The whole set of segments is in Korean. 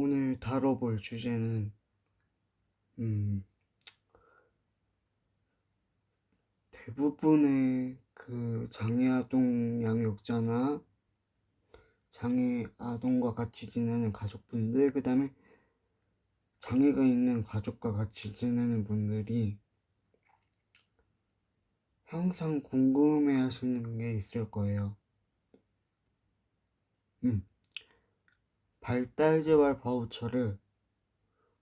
오늘 다뤄볼 주제는 음, 대부분의 그 장애아동 양육자나 장애아동과 같이 지내는 가족분들, 그 다음에 장애가 있는 가족과 같이 지내는 분들이 항상 궁금해 하시는 게 있을 거예요. 발달재활 바우처를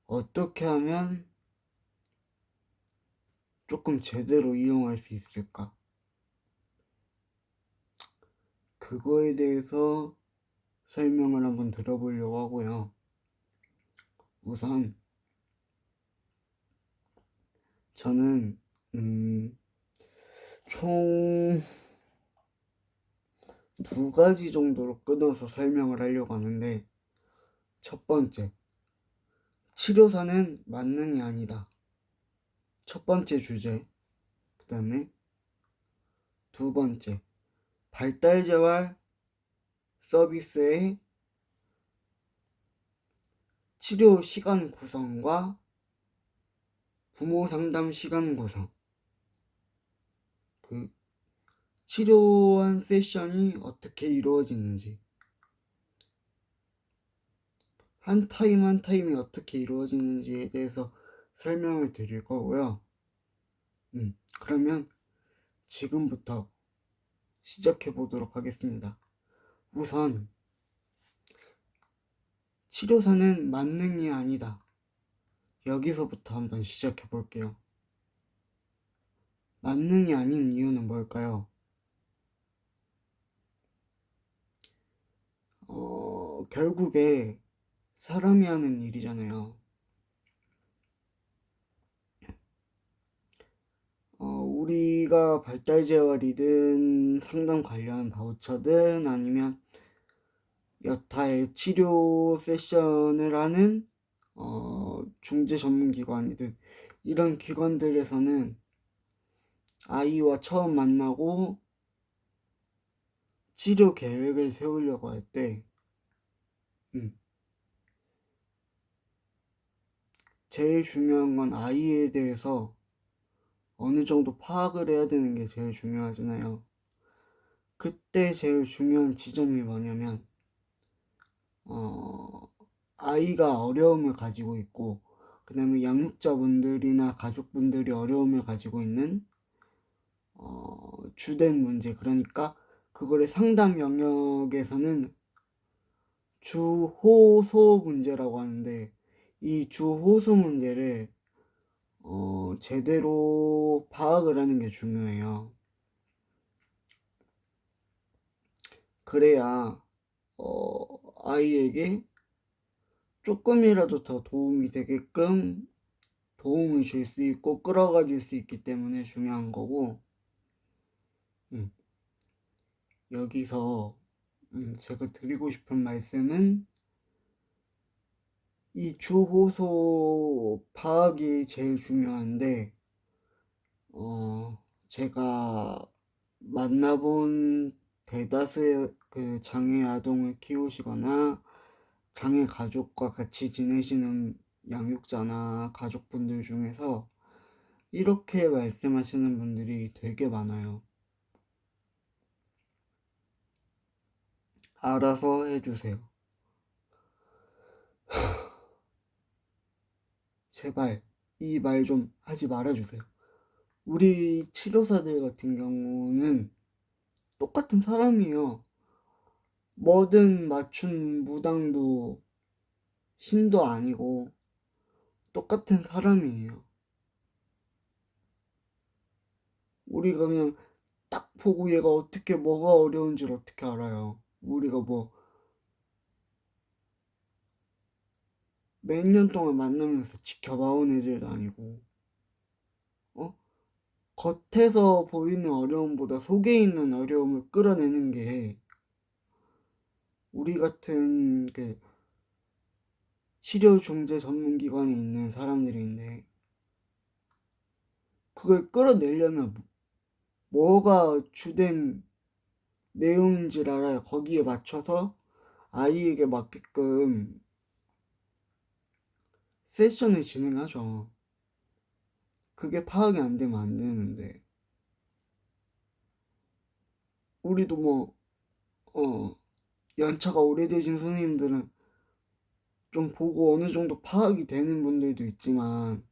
어떻게 하면 조금 제대로 이용할 수 있을까? 그거에 대해서 설명을 한번 들어보려고 하고요. 우선 저는 총 두 가지 정도로 끊어서 설명을 하려고 하는데, 첫 번째, 치료사는 만능이 아니다. 첫 번째 주제. 그 다음에 두 번째, 발달재활 서비스의 치료 시간 구성과 부모 상담 시간 구성. 그 치료한 세션이 어떻게 이루어지는지, 한 타임 한 타임이 어떻게 이루어지는지에 대해서 설명을 드릴 거고요. 그러면 지금부터 시작해 보도록 하겠습니다. 우선 치료사는 만능이 아니다. 여기서부터 한번 시작해 볼게요. 만능이 아닌 이유는 뭘까요? 결국에 사람이 하는 일이잖아요. 우리가 발달재활이든 상담 관련 바우처든 아니면 여타의 치료 세션을 하는 중재 전문기관이든 이런 기관들에서는 아이와 처음 만나고 치료 계획을 세우려고 할 때 제일 중요한 건 아이에 대해서 어느 정도 파악을 해야 되는 게 제일 중요하잖아요. 그때 제일 중요한 지점이 뭐냐면 아이가 어려움을 가지고 있고, 그 다음에 양육자분들이나 가족분들이 어려움을 가지고 있는 주된 문제, 그러니까 그거를 상담 영역에서는 주호소 문제라고 하는데, 이 주호소 문제를 제대로 파악을 하는 게 중요해요. 그래야 아이에게 조금이라도 더 도움이 되게끔 도움을 줄 수 있고 끌어가 줄 수 있기 때문에 중요한 거고, 여기서 제가 드리고 싶은 말씀은 이 주호소 파악이 제일 중요한데, 제가 만나본 대다수의 그 장애 아동을 키우시거나 장애 가족과 같이 지내시는 양육자나 가족분들 중에서 이렇게 말씀하시는 분들이 되게 많아요. 알아서 해주세요. 제발 이 말 좀 하지 말아주세요. 우리 치료사들 같은 경우는 똑같은 사람이에요. 뭐든 맞춘 무당도 신도 아니고 똑같은 사람이에요. 우리가 그냥 딱 보고 얘가 어떻게 뭐가 어려운지를 어떻게 알아요. 우리가 뭐 몇 년 동안 만나면서 지켜봐온 애들도 아니고, 겉에서 보이는 어려움보다 속에 있는 어려움을 끌어내는 게 우리 같은 그 치료 중재 전문기관에 있는 사람들인데, 그걸 끌어내려면 뭐가 주된 내용인지를 알아야 거기에 맞춰서 아이에게 맞게끔 세션을 진행하죠. 그게 파악이 안 되면 안 되는데. 우리도 연차가 오래되신 선생님들은 좀 보고 어느 정도 파악이 되는 분들도 있지만,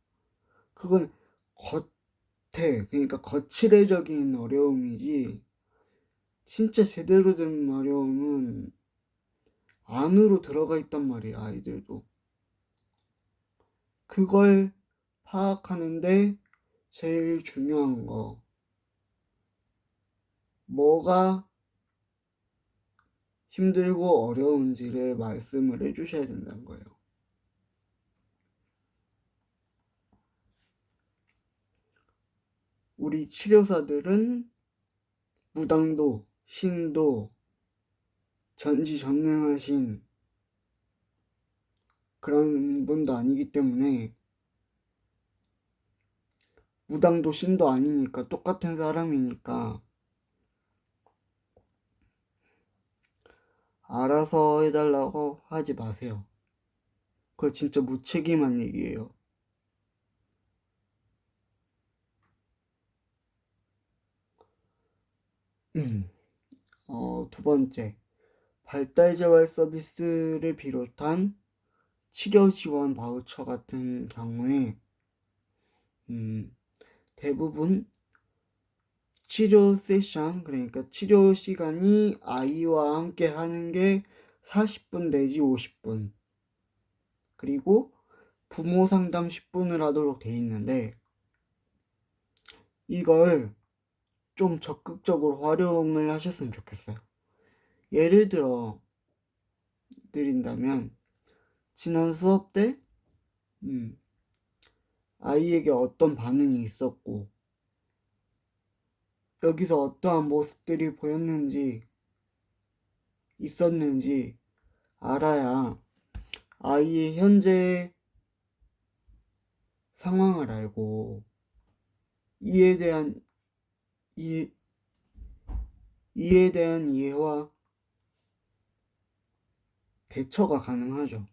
그건 그러니까 거칠애적인 어려움이지, 진짜 제대로 된 어려움은 안으로 들어가 있단 말이야, 아이들도. 그걸 파악하는데 제일 중요한 거, 뭐가 힘들고 어려운지를 말씀을 해주셔야 된다는 거예요. 우리 치료사들은 무당도, 신도, 전지전능하신 그런 분도 아니기 때문에, 무당도 신도 아니니까 똑같은 사람이니까 알아서 해달라고 하지 마세요. 그거 진짜 무책임한 얘기예요. 두 번째, 발달재활 서비스를 비롯한 치료 지원 바우처 같은 경우에 대부분 치료 세션, 그러니까 치료 시간이 아이와 함께 하는 게 40분 내지 50분, 그리고 부모 상담 10분을 하도록 돼 있는데, 이걸 좀 적극적으로 활용을 하셨으면 좋겠어요. 예를 들어 드린다면, 지난 수업 때 아이에게 어떤 반응이 있었고, 여기서 어떠한 모습들이 있었는지 알아야 아이의 현재 상황을 알고 이에 대한 이해와 대처가 가능하죠.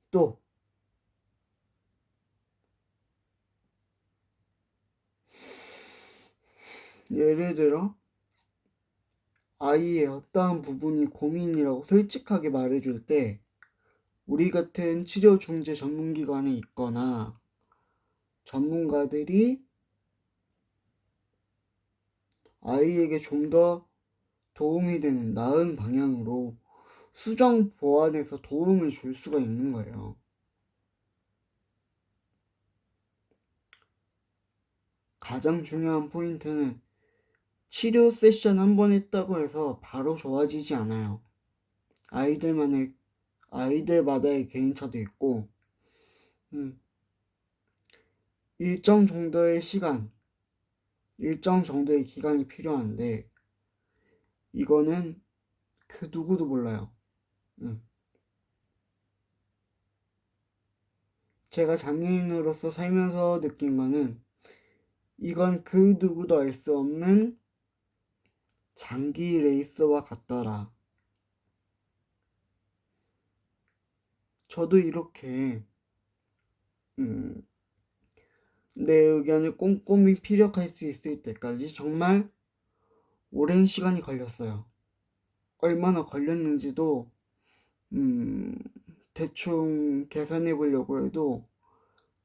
또 예를 들어 아이의 어떠한 부분이 고민이라고 솔직하게 말해줄 때, 우리 같은 치료 중재 전문기관에 있거나 전문가들이 아이에게 좀 더 도움이 되는 나은 방향으로 수정 보완해서 도움을 줄 수가 있는 거예요. 가장 중요한 포인트는, 치료 세션 한 번 했다고 해서 바로 좋아지지 않아요. 아이들마다의 개인차도 있고, 일정 정도의 기간이 필요한데, 이거는 그 누구도 몰라요. 제가 장애인으로서 살면서 느낀 거는, 이건 그 누구도 알 수 없는 장기 레이스와 같더라. 저도 이렇게 내 의견을 꼼꼼히 피력할 수 있을 때까지 정말 오랜 시간이 걸렸어요. 얼마나 걸렸는지도 대충 계산해 보려고 해도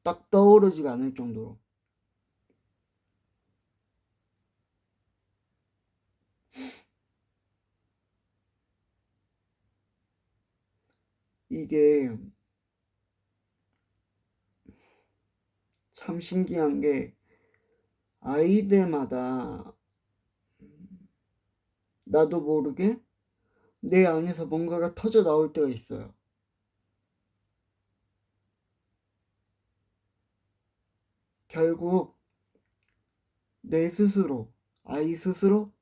딱 떠오르지가 않을 정도로. 이게 참 신기한 게, 아이들마다 나도 모르게 내 안에서 뭔가가 터져 나올 때가 있어요. 결국 아이 스스로,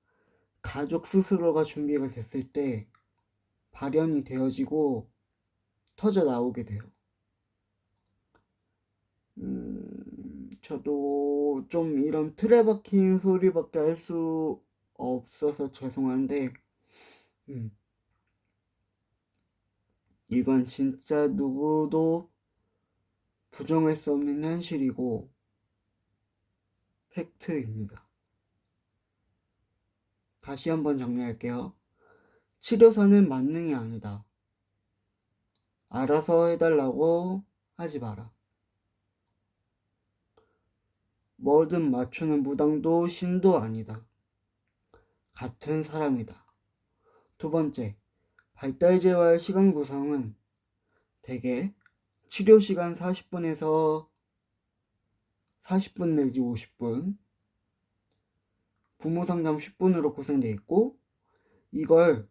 가족 스스로가 준비가 됐을 때 발현이 되어지고 터져 나오게 돼요. 저도 좀 이런 틀에 박힌 소리밖에 할 수 없어서 죄송한데, 이건 진짜 누구도 부정할 수 없는 현실이고 팩트입니다. 다시 한번 정리할게요. 치료사는 만능이 아니다. 알아서 해달라고 하지 마라. 뭐든 맞추는 무당도 신도 아니다. 같은 사람이다. 두 번째, 발달제와의 시간 구성은 대개 치료 시간 40분에서 40분 내지 50분, 부모 상담 10분으로 구성되어 있고, 이걸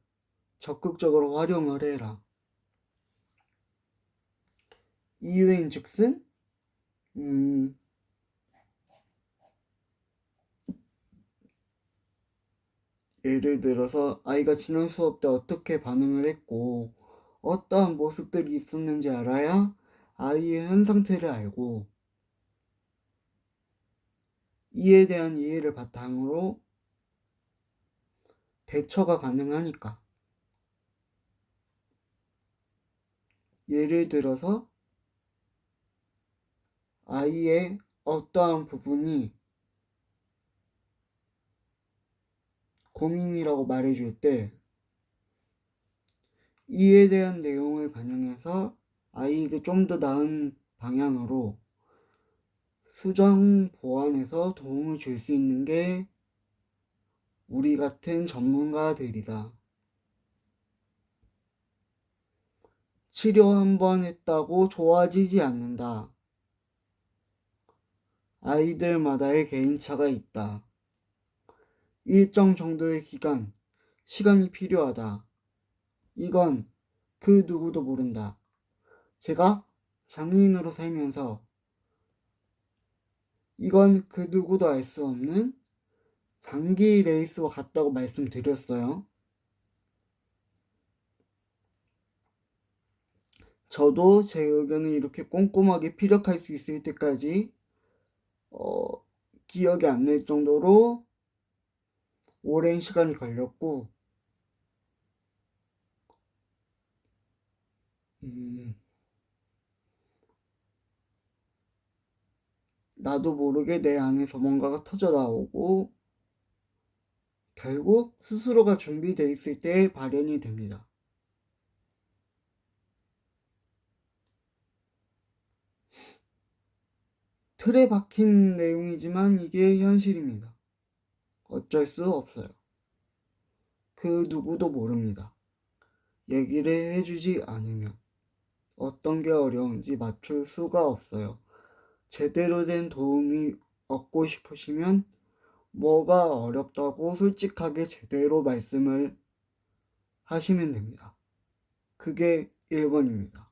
적극적으로 활용을 해라. 이유인 즉슨, 예를 들어서 아이가 지난 수업 때 어떻게 반응을 했고, 어떠한 모습들이 있었는지 알아야 아이의 현 상태를 알고, 이에 대한 이해를 바탕으로 대처가 가능하니까. 예를 들어서 아이의 어떠한 부분이 고민이라고 말해줄 때 이에 대한 내용을 반영해서 아이에게 좀 더 나은 방향으로 수정 보완해서 도움을 줄 수 있는 게 우리 같은 전문가들이다. 치료 한 번 했다고 좋아지지 않는다. 아이들마다의 개인차가 있다. 일정 정도의 기간, 시간이 필요하다. 이건 그 누구도 모른다. 제가 장애인으로 살면서 이건 그 누구도 알 수 없는 장기 레이스와 같다고 말씀드렸어요. 저도 제 의견을 이렇게 꼼꼼하게 피력할 수 있을 때까지 기억이 안 날 정도로 오랜 시간이 걸렸고 나도 모르게 내 안에서 뭔가가 터져 나오고 결국 스스로가 준비되어 있을 때 발현이 됩니다. 틀에 박힌 내용이지만 이게 현실입니다. 어쩔 수 없어요. 그 누구도 모릅니다. 얘기를 해주지 않으면 어떤 게 어려운지 맞출 수가 없어요. 제대로 된 도움이 얻고 싶으시면 뭐가 어렵다고 솔직하게 제대로 말씀을 하시면 됩니다. 그게 1번입니다.